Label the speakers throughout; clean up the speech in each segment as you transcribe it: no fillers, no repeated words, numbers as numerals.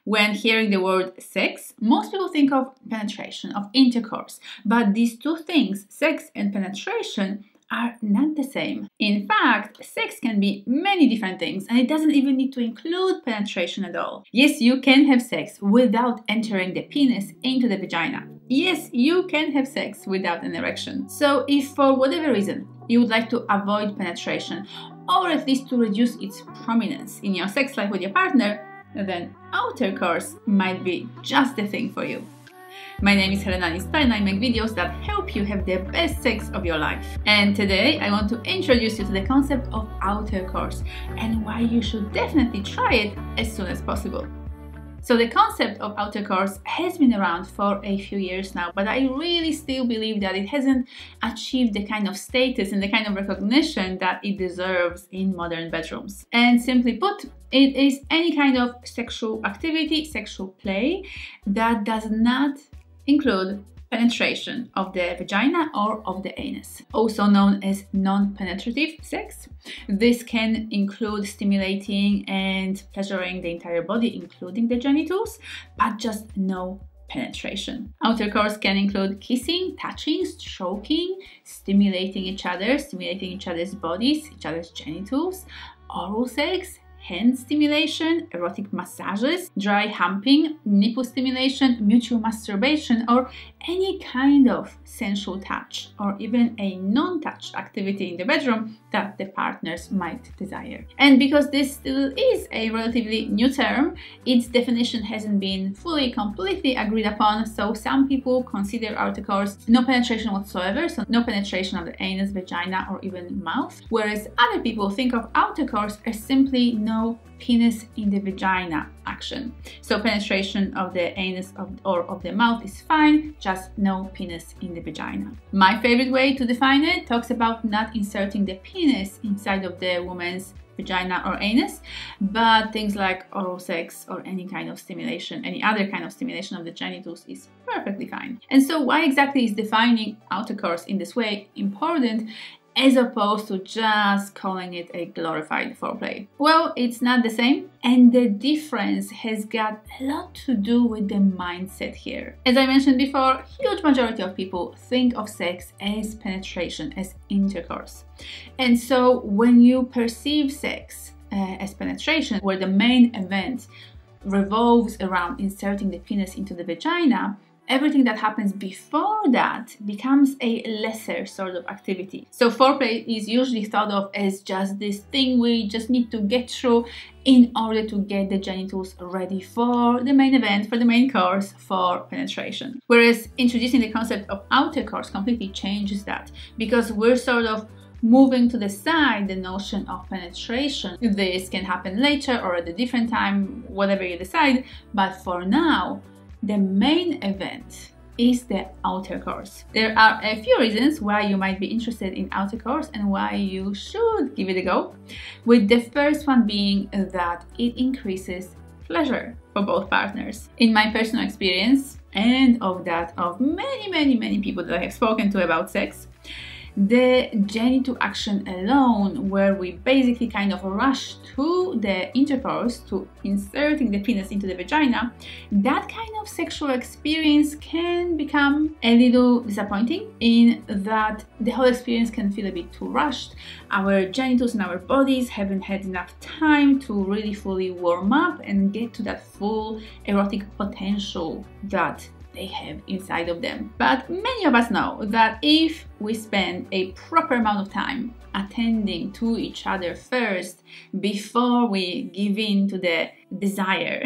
Speaker 1: When hearing the word sex, most people think of penetration, of intercourse, but these two things, sex and penetration, are not the same. In fact, sex can be many different things, and it doesn't even need to include penetration at all. Yes, you can have sex without entering the penis into the vagina. Yes, you can have sex without an erection. So if for whatever reason you would like to avoid penetration, or at least to reduce its prominence in your sex life with your partner, then Outercourse might be just the thing for you. My name is Helena Nista and I make videos that help you have the best sex of your life. And today I want to introduce you to the concept of Outercourse and why you should definitely try it as soon as possible. So the concept of Outercourse has been around for a few years now, but I really still believe that it hasn't achieved the kind of status and the kind of recognition that it deserves in modern bedrooms. And simply put, it is any kind of sexual activity, sexual play that does not include penetration of the vagina or of the anus, also known as non-penetrative sex. This can include stimulating and pleasuring the entire body, including the genitals, but just no penetration. Outercourse can include kissing, touching, stroking, stimulating each other's bodies, each other's genitals, oral sex, hand stimulation, erotic massages, dry humping, nipple stimulation, mutual masturbation, or any kind of sensual touch, or even a non-touch activity in the bedroom that the partners might desire. And because this still is a relatively new term, its definition hasn't been fully, completely agreed upon, so some people consider Outercourse no penetration whatsoever, so no penetration of the anus, vagina, or even mouth, whereas other people think of Outercourse as simply no penis in the vagina action. So penetration of the anus or of the mouth is fine, just no penis in the vagina. My favorite way to define it talks about not inserting the penis inside of the woman's vagina or anus, but things like oral sex or any kind of stimulation, any other kind of stimulation of the genitals is perfectly fine. And so why exactly is defining Outercourse in this way important, as opposed to just calling it a glorified foreplay? Well, it's not the same, and the difference has got a lot to do with the mindset here. As I mentioned before, huge majority of people think of sex as penetration, as intercourse. And so when you perceive sex as penetration, where the main event revolves around inserting the penis into the vagina, everything that happens before that becomes a lesser sort of activity. So foreplay is usually thought of as just this thing we just need to get through in order to get the genitals ready for the main event, for the main course, for penetration. Whereas introducing the concept of Outercourse completely changes that, because we're sort of moving to the side the notion of penetration. This can happen later or at a different time, whatever you decide, but for now, the main event is the Outercourse. There are a few reasons why you might be interested in Outercourse and why you should give it a go, with the first one being that it increases pleasure for both partners. In my personal experience, and of that of many people that I have spoken to about sex, the genital action alone, where we basically kind of rush to the intercourse, to inserting the penis into the vagina, that kind of sexual experience can become a little disappointing, in that the whole experience can feel a bit too rushed. Our genitals and our bodies haven't had enough time to really fully warm up and get to that full erotic potential that they have inside of them. But many of us know that if we spend a proper amount of time attending to each other first before we give in to the desire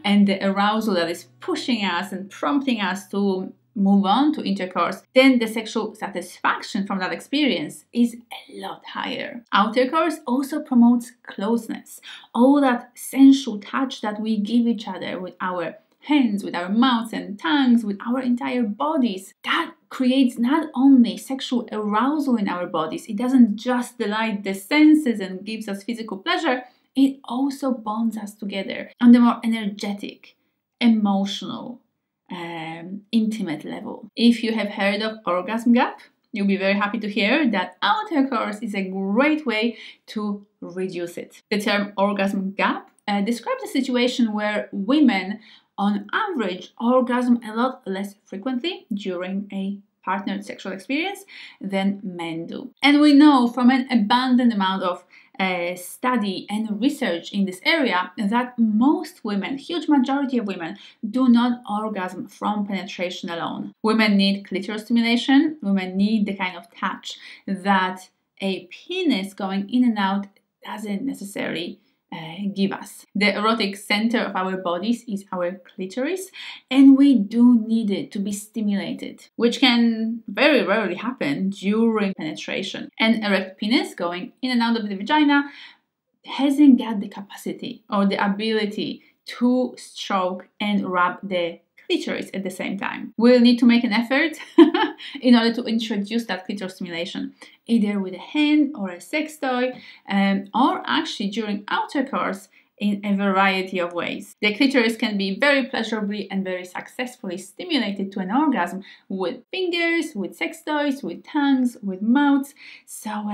Speaker 1: and the arousal that is pushing us and prompting us to move on to intercourse, then the sexual satisfaction from that experience is a lot higher. Outercourse also promotes closeness, all that sensual touch that we give each other with our hands, with our mouths and tongues, with our entire bodies. That creates not only sexual arousal in our bodies, it doesn't just delight the senses and gives us physical pleasure, it also bonds us together on the more energetic, emotional, intimate level. If you have heard of orgasm gap, you'll be very happy to hear that Outercourse is a great way to reduce it. The term orgasm gap describes a situation where women, on average, orgasm a lot less frequently during a partnered sexual experience than men do. And we know from an abundant amount of study and research in this area that most women, huge majority of women, do not orgasm from penetration alone. Women need clitoris stimulation, women need the kind of touch that a penis going in and out doesn't necessarily give us. The erotic center of our bodies is our clitoris, and we do need it to be stimulated, which can very rarely happen during penetration. An erect penis going in and out of the vagina hasn't got the capacity or the ability to stroke and rub the clitoris at the same time. We'll need to make an effort in order to introduce that clitoris stimulation, either with a hand or a sex toy, or actually during outercourse in a variety of ways. The clitoris can be very pleasurably and very successfully stimulated to an orgasm with fingers, with sex toys, with tongues, with mouths. So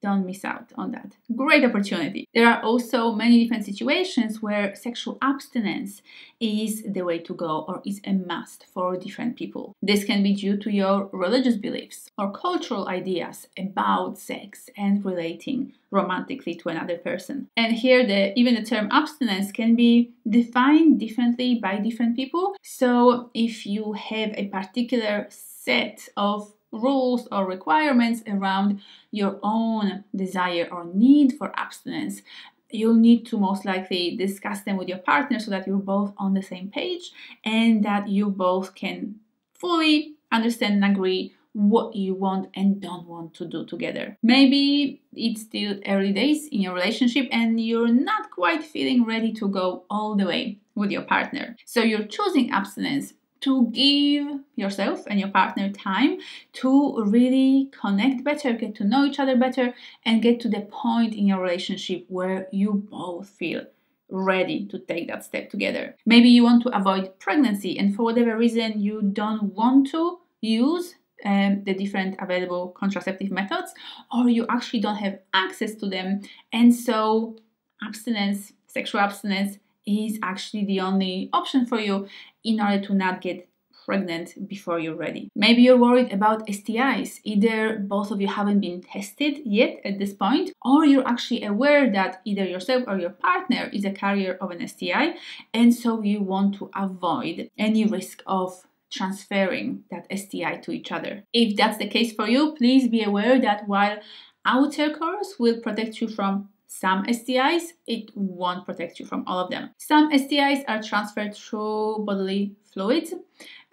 Speaker 1: don't miss out on that. Great opportunity. There are also many different situations where sexual abstinence is the way to go or is a must for different people. This can be due to your religious beliefs or cultural ideas about sex and relating romantically to another person. And here even the term abstinence can be defined differently by different people. So if you have a particular set of rules or requirements around your own desire or need for abstinence, you'll need to most likely discuss them with your partner so that you're both on the same page and that you both can fully understand and agree what you want and don't want to do together. Maybe it's still early days in your relationship and you're not quite feeling ready to go all the way with your partner. So you're choosing abstinence to give yourself and your partner time to really connect better, get to know each other better, and get to the point in your relationship where you both feel ready to take that step together. Maybe you want to avoid pregnancy and for whatever reason you don't want to use the different available contraceptive methods, or you actually don't have access to them, and so abstinence, sexual abstinence, is actually the only option for you in order to not get pregnant before you're ready. Maybe you're worried about STIs. Either both of you haven't been tested yet at this point, or you're actually aware that either yourself or your partner is a carrier of an STI, and so you want to avoid any risk of transferring that STI to each other. If that's the case for you, please be aware that while outercourse will protect you from some STIs, it won't protect you from all of them. Some STIs are transferred through bodily fluids,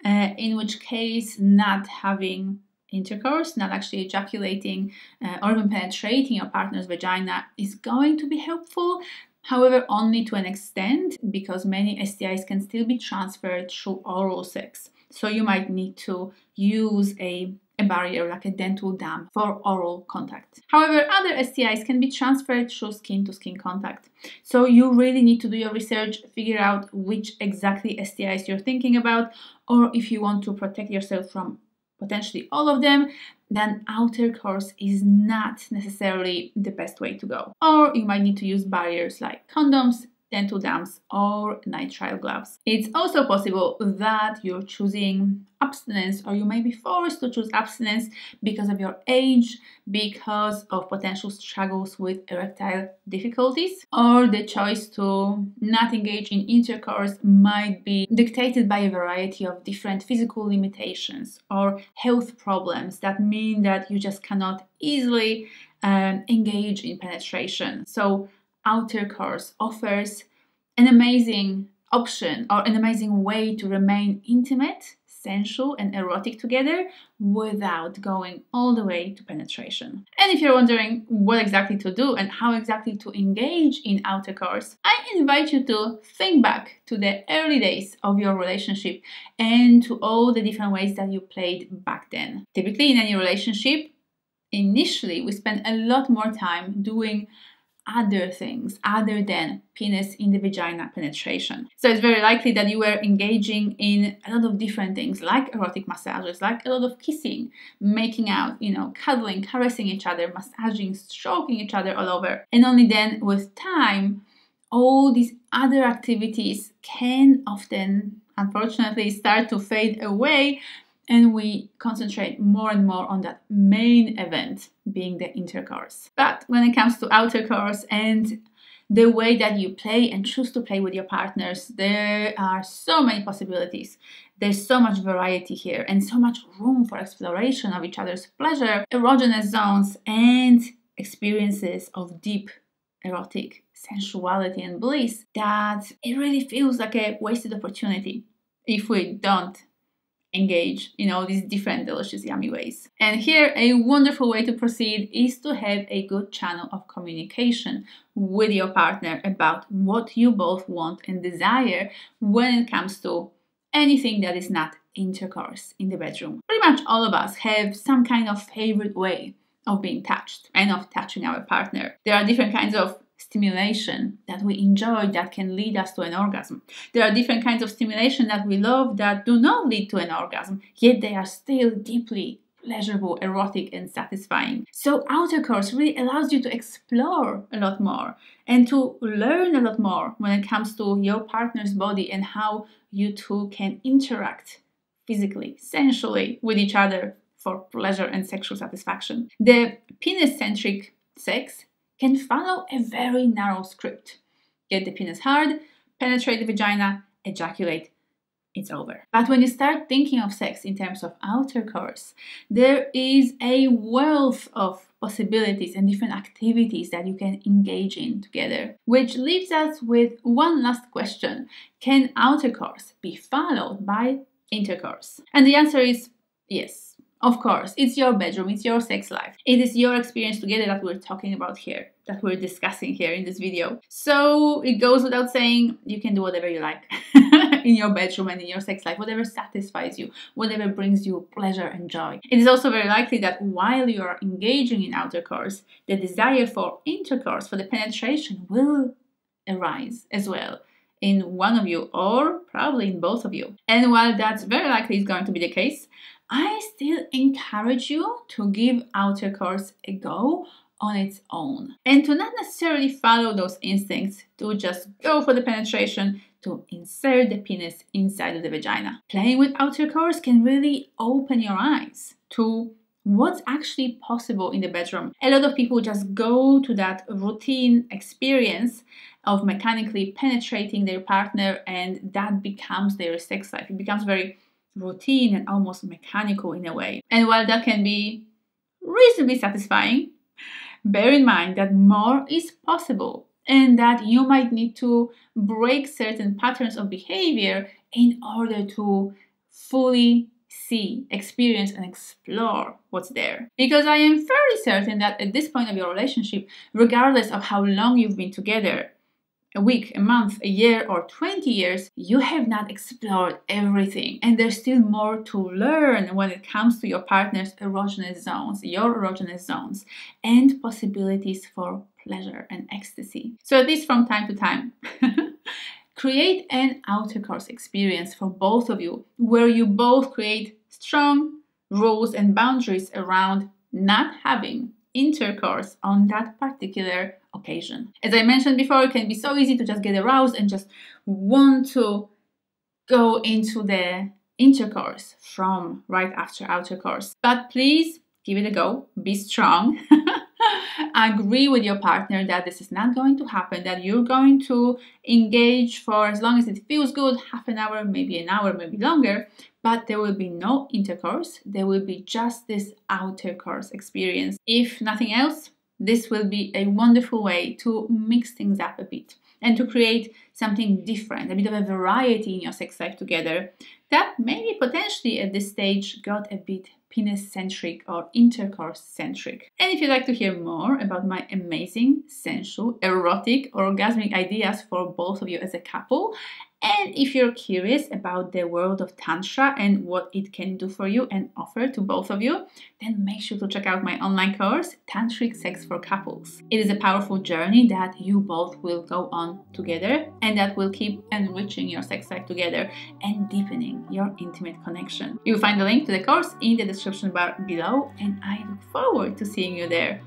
Speaker 1: in which case not having intercourse, not actually ejaculating or even penetrating your partner's vagina is going to be helpful. However, only to an extent, because many STIs can still be transferred through oral sex. So you might need to use a barrier like a dental dam for oral contact. However, other STIs can be transferred through skin-to-skin contact. So you really need to do your research, figure out which exactly STIs you're thinking about, or if you want to protect yourself from potentially all of them, then outercourse is not necessarily the best way to go. Or you might need to use barriers like condoms, dental dams, or nitrile gloves. It's also possible that you're choosing abstinence, or you may be forced to choose abstinence because of your age, because of potential struggles with erectile difficulties, or the choice to not engage in intercourse might be dictated by a variety of different physical limitations or health problems that mean that you just cannot easily engage in penetration. So outercourse offers an amazing option or an amazing way to remain intimate, sensual and erotic together without going all the way to penetration. And if you're wondering what exactly to do and how exactly to engage in outercourse, I invite you to think back to the early days of your relationship and to all the different ways that you played back then. Typically in any relationship, initially we spend a lot more time doing other things other than penis in the vagina penetration. So it's very likely that you were engaging in a lot of different things like erotic massages, like a lot of kissing, making out, cuddling, caressing each other, massaging, stroking each other all over. And only then with time, all these other activities can often, unfortunately, start to fade away, and we concentrate more and more on that main event, being the intercourse. But when it comes to outercourse and the way that you play and choose to play with your partners, there are so many possibilities. There's so much variety here and so much room for exploration of each other's pleasure, erogenous zones, and experiences of deep erotic sensuality and bliss that it really feels like a wasted opportunity if we don't engage in all these different delicious yummy ways. And here a wonderful way to proceed is to have a good channel of communication with your partner about what you both want and desire when it comes to anything that is not intercourse in the bedroom. Pretty much all of us have some kind of favorite way of being touched and of touching our partner. There are different kinds of stimulation that we enjoy that can lead us to an orgasm. There are different kinds of stimulation that we love that do not lead to an orgasm, yet they are still deeply pleasurable, erotic, and satisfying. So outercourse really allows you to explore a lot more and to learn a lot more when it comes to your partner's body and how you two can interact physically, sensually with each other for pleasure and sexual satisfaction. The penis-centric sex can follow a very narrow script. Get the penis hard, penetrate the vagina, ejaculate, it's over. But when you start thinking of sex in terms of outercourse, there is a wealth of possibilities and different activities that you can engage in together, which leaves us with one last question. Can outercourse be followed by intercourse? And the answer is yes. Of course, it's your bedroom, it's your sex life. It is your experience together that we're talking about here, that we're discussing here in this video. So it goes without saying, you can do whatever you like in your bedroom and in your sex life, whatever satisfies you, whatever brings you pleasure and joy. It is also very likely that while you are engaging in outercourse, the desire for intercourse, for the penetration, will arise as well in one of you or probably in both of you. And while that's very likely is going to be the case, I still encourage you to give outercourse a go on its own and to not necessarily follow those instincts, to just go for the penetration, to insert the penis inside of the vagina. Playing with outercourse can really open your eyes to what's actually possible in the bedroom. A lot of people just go to that routine experience of mechanically penetrating their partner, and that becomes their sex life. It becomes very routine and almost mechanical in a way. And while that can be reasonably satisfying, bear in mind that more is possible and that you might need to break certain patterns of behavior in order to fully see, experience, and explore what's there. Because I am fairly certain that at this point of your relationship, regardless of how long you've been together, a week, a month, a year, or 20 years, you have not explored everything. And there's still more to learn when it comes to your partner's erogenous zones, your erogenous zones, and possibilities for pleasure and ecstasy. So at least from time to time, create an outercourse experience for both of you, where you both create strong rules and boundaries around not having intercourse on that particular occasion. As I mentioned before, it can be so easy to just get aroused and just want to go into the intercourse from right after outercourse. But please give it a go, be strong. Agree with your partner that this is not going to happen, that you're going to engage for as long as it feels good, half an hour, maybe an hour, maybe longer, but there will be no intercourse. There will be just this outercourse experience. If nothing else, this will be a wonderful way to mix things up a bit and to create something different, a bit of a variety in your sex life together that maybe potentially at this stage got a bit penis-centric or intercourse-centric. And if you'd like to hear more about my amazing, sensual, erotic, orgasmic ideas for both of you as a couple, and if you're curious about the world of Tantra and what it can do for you and offer to both of you, then make sure to check out my online course, Tantric Sex for Couples. It is a powerful journey that you both will go on together and that will keep enriching your sex life together and deepening your intimate connection. You will find the link to the course in the description bar below, and I look forward to seeing you there.